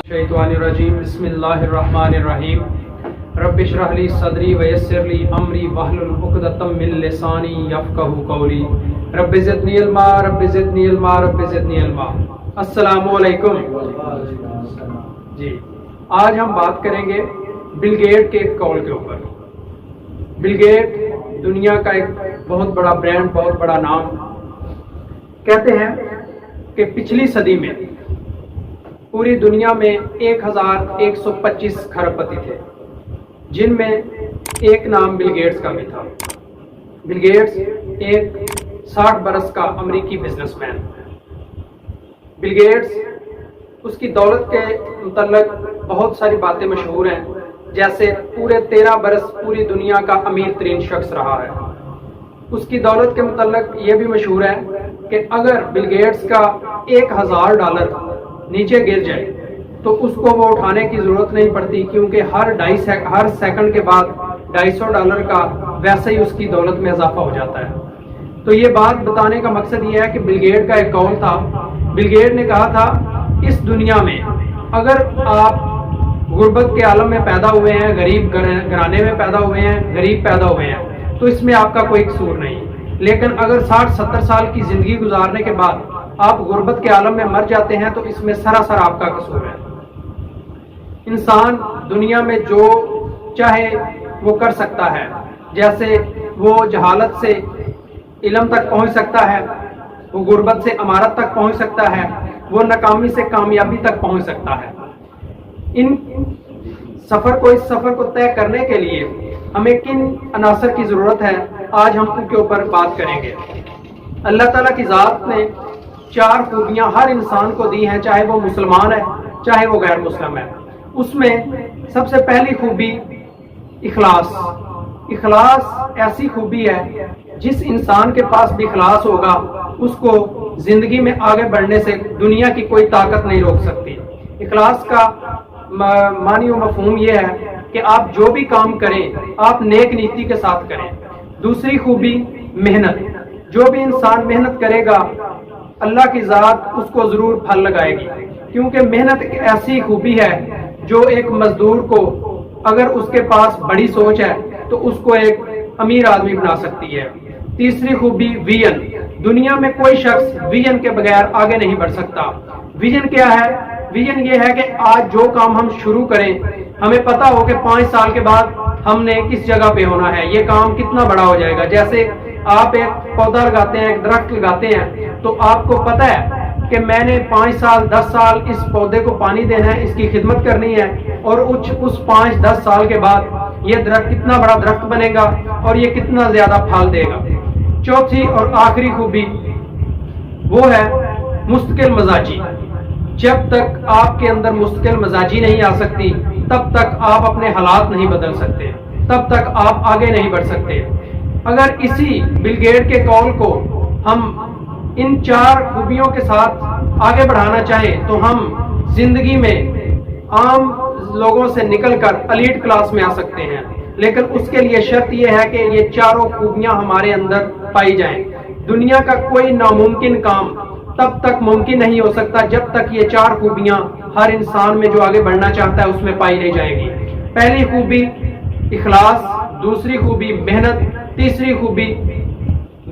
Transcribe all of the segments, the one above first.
شیطان الرجیم بسم اللہ الرحمن الرحیم رب اشرح لی صدری ویسر لی امری واحلل عقدۃ من لسانی یفقہوا قولی رب زدنی علما رب زدنی علما رب زدنی علما۔ السلام علیکم جی، آج ہم بات کریں گے بل گیٹ کے ایک قول کے اوپر۔ بل گیٹ دنیا کا ایک بہت بڑا برانڈ، بہت بڑا نام۔ کہتے ہیں کہ پچھلی صدی میں پوری دنیا میں 1125 کھرب پتی تھے، جن میں ایک نام بل گیٹس کا بھی تھا۔ بل گیٹس ایک 60 برس کا امریکی بزنس مین۔ بل گیٹس، اس کی دولت کے متعلق بہت ساری باتیں مشہور ہیں، جیسے پورے 13 برس پوری دنیا کا امیر ترین شخص رہا ہے۔ اس کی دولت کے متعلق یہ بھی مشہور ہے کہ اگر بل گیٹس کا $1000 نیچے گر جائے تو اس کو وہ اٹھانے کی ضرورت نہیں پڑتی، کیونکہ ہر سیکنڈ کے بعد $250 کا ویسے ہی اس کی دولت میں اضافہ ہو جاتا ہے۔ تو یہ بات بتانے کا مقصد یہ ہے کہ بل گیٹ کا ایک قول تھا۔ بل گیٹ نے کہا تھا، اس دنیا میں اگر آپ غربت کے عالم میں پیدا ہوئے ہیں، غریب گھرانے میں پیدا ہوئے ہیں، غریب پیدا ہوئے ہیں، تو اس میں آپ کا کوئی قصور نہیں، لیکن اگر 60-70 سال کی زندگی گزارنے کے بعد آپ غربت کے عالم میں مر جاتے ہیں تو اس میں سراسر آپ کا قصور ہے۔ انسان دنیا میں جو چاہے وہ کر سکتا ہے، جیسے وہ جہالت سے علم تک پہنچ سکتا ہے، وہ غربت سے امارت تک پہنچ سکتا ہے، وہ ناکامی سے کامیابی تک پہنچ سکتا ہے۔ اس سفر کو طے کرنے کے لیے ہمیں کن عناصر کی ضرورت ہے، آج ہم ان کے اوپر بات کریں گے۔ اللہ تعالیٰ کی ذات نے 4 خوبیاں ہر انسان کو دی ہیں، چاہے وہ مسلمان ہے چاہے وہ غیر مسلم ہے۔ اس میں سب سے پہلی خوبی اخلاص۔ اخلاص ایسی خوبی ہے، جس انسان کے پاس بھی اخلاص ہوگا اس کو زندگی میں آگے بڑھنے سے دنیا کی کوئی طاقت نہیں روک سکتی۔ اخلاص کا معنی و مفہوم یہ ہے کہ آپ جو بھی کام کریں آپ نیک نیتی کے ساتھ کریں۔ دوسری خوبی محنت۔ جو بھی انسان محنت کرے گا اللہ کی ذات اس کو ضرور پھل لگائے گی، کیونکہ محنت ایک ایسی خوبی ہے جو ایک مزدور کو، اگر اس کے پاس بڑی سوچ ہے تو اس کو ایک امیر آدمی بنا سکتی ہے۔ تیسری خوبی ویژن۔ دنیا میں کوئی شخص ویژن کے بغیر آگے نہیں بڑھ سکتا۔ ویژن کیا ہے؟ ویژن یہ ہے کہ آج جو کام ہم شروع کریں ہمیں پتا ہو کہ 5 سال کے بعد ہم نے کس جگہ پہ ہونا ہے، یہ کام کتنا بڑا ہو جائے گا۔ جیسے آپ ایک پودا لگاتے ہیں، ایک درخت لگاتے ہیں، تو آپ کو پتا ہے کہ میں نے 5 سال 10 سال اس پودے کو پانی دینا ہے، اس کی خدمت کرنی ہے، اور اس 5-10 سال کے بعد یہ درخت کتنا بڑا درخت بنے گا اور یہ کتنا زیادہ پھل دے گا۔ چوتھی اور آخری خوبی وہ ہے مستقل مزاجی۔ جب تک آپ کے اندر مستقل مزاجی نہیں آ سکتی تب تک آپ اپنے حالات نہیں بدل سکتے، تب تک آپ آگے نہیں بڑھ سکتے۔ اگر اسی بل گیٹ کے قول کو ہم ان 4 خوبیوں کے ساتھ آگے بڑھانا چاہیں تو ہم زندگی میں عام لوگوں سے نکل کر ایلیٹ کلاس میں آ سکتے ہیں، لیکن اس کے لیے شرط یہ ہے کہ یہ 4 خوبیاں ہمارے اندر پائی جائیں۔ دنیا کا کوئی ناممکن کام تب تک ممکن نہیں ہو سکتا جب تک یہ 4 خوبیاں ہر انسان میں جو آگے بڑھنا چاہتا ہے اس میں پائی نہیں جائے گی۔ پہلی خوبی اخلاص، دوسری خوبی محنت، تیسری خوبی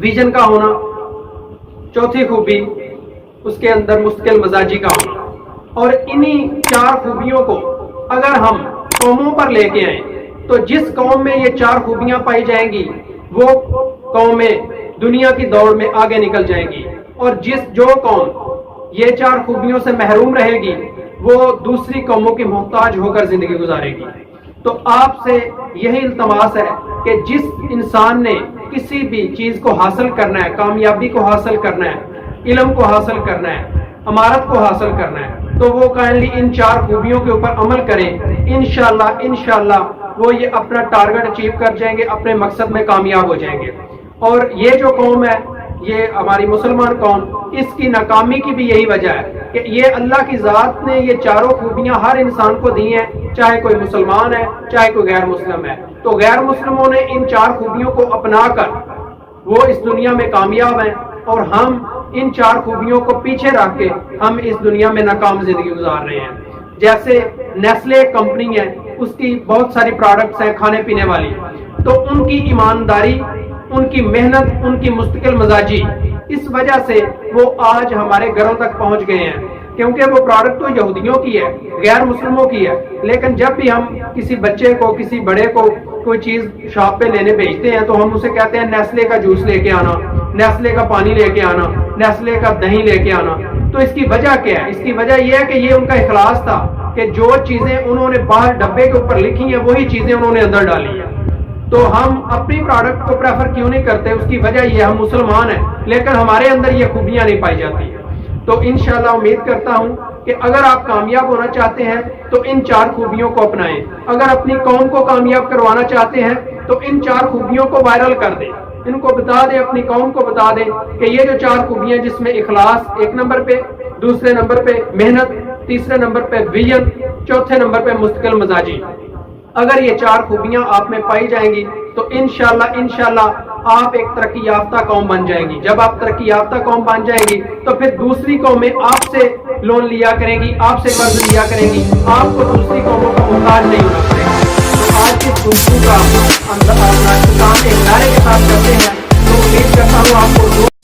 ویژن کا ہونا، چوتھی خوبی اس کے اندر مستقل مزاجی کا ہونا۔ اور انہی 4 خوبیوں کو اگر ہم قوموں پر لے کے آئیں تو جس قوم میں یہ 4 خوبیاں پائی جائیں گی وہ قومیں دنیا کی دوڑ میں آگے نکل جائیں گی، اور جو قوم یہ 4 خوبیوں سے محروم رہے گی وہ دوسری قوموں کی محتاج ہو کر زندگی گزارے گی۔ تو آپ سے یہی التماس ہے کہ جس انسان نے کسی بھی چیز کو حاصل کرنا ہے، کامیابی کو حاصل کرنا ہے، علم کو حاصل کرنا ہے، امارت کو حاصل کرنا ہے، تو وہ کائنڈلی ان 4 خوبیوں کے اوپر عمل کریں۔ انشاءاللہ وہ یہ اپنا ٹارگٹ اچیو کر جائیں گے، اپنے مقصد میں کامیاب ہو جائیں گے۔ اور یہ جو قوم ہے، یہ ہماری مسلمان قوم، اس کی ناکامی کی بھی یہی وجہ ہے کہ یہ اللہ کی ذات نے یہ 4 خوبیاں ہر انسان کو دی ہیں، چاہے کوئی مسلمان ہے چاہے کوئی غیر مسلم ہے۔ تو غیر مسلموں نے ان 4 خوبیوں کو اپنا کر وہ اس دنیا میں کامیاب ہیں، اور ہم ان 4 خوبیوں کو پیچھے رکھ کے ہم اس دنیا میں ناکام زندگی گزار رہے ہیں۔ جیسے نیسلے کمپنی ہے، اس کی بہت ساری پروڈکٹس ہیں کھانے پینے والی، تو ان کی ایمانداری، ان کی محنت، ان کی مستقل مزاجی، اس وجہ سے وہ آج ہمارے گھروں تک پہنچ گئے ہیں، کیونکہ وہ پروڈکٹ تو یہودیوں کی ہے، غیر مسلموں کی ہے، لیکن جب بھی ہم کسی بچے کو، کسی بڑے کو کوئی چیز شاپ پہ لینے بھیجتے ہیں تو ہم اسے کہتے ہیں نیسلے کا جوس لے کے آنا، نیسلے کا پانی لے کے آنا، نیسلے کا دہی لے کے آنا۔ تو اس کی وجہ کیا ہے؟ اس کی وجہ یہ ہے کہ یہ ان کا اخلاص تھا کہ جو چیزیں انہوں نے باہر ڈبے کے اوپر لکھی ہیں وہی چیزیں انہوں نے اندر ڈالی ہیں۔ تو ہم اپنی پروڈکٹ کو پریفر کیوں نہیں کرتے؟ اس کی وجہ یہ ہم مسلمان ہیں، لیکن ہمارے اندر یہ خوبیاں نہیں پائی جاتی۔ تو انشاءاللہ امید کرتا ہوں کہ اگر آپ کامیاب ہونا چاہتے ہیں تو ان 4 خوبیوں کو اپنائیں۔ اگر اپنی قوم کو کامیاب کروانا چاہتے ہیں تو ان 4 خوبیوں کو وائرل کر دیں، ان کو بتا دیں، اپنی قوم کو بتا دیں کہ یہ جو 4 خوبیاں، جس میں اخلاص 1 نمبر پہ، دوسرے نمبر پہ محنت، تیسرے نمبر پہ ویژن، چوتھے نمبر پہ مستقل مزاجی، اگر یہ 4 خوبیاں آپ میں پائی جائیں گی تو انشاءاللہ آپ ایک ترقی یافتہ قوم بن جائیں گی۔ جب آپ ترقی یافتہ قوم بن جائیں گی تو پھر دوسری قومیں آپ سے لون لیا کریں گی، آپ سے قرض لیا کریں گی، آپ کو دوسری قوموں کا محتاج نہیں ہونا پڑے گا۔ تو آج کی گفتگو کا اختتام ایک نعرے کے ساتھ کرتے ہیں، تو امید کرتا ہوں آپ کو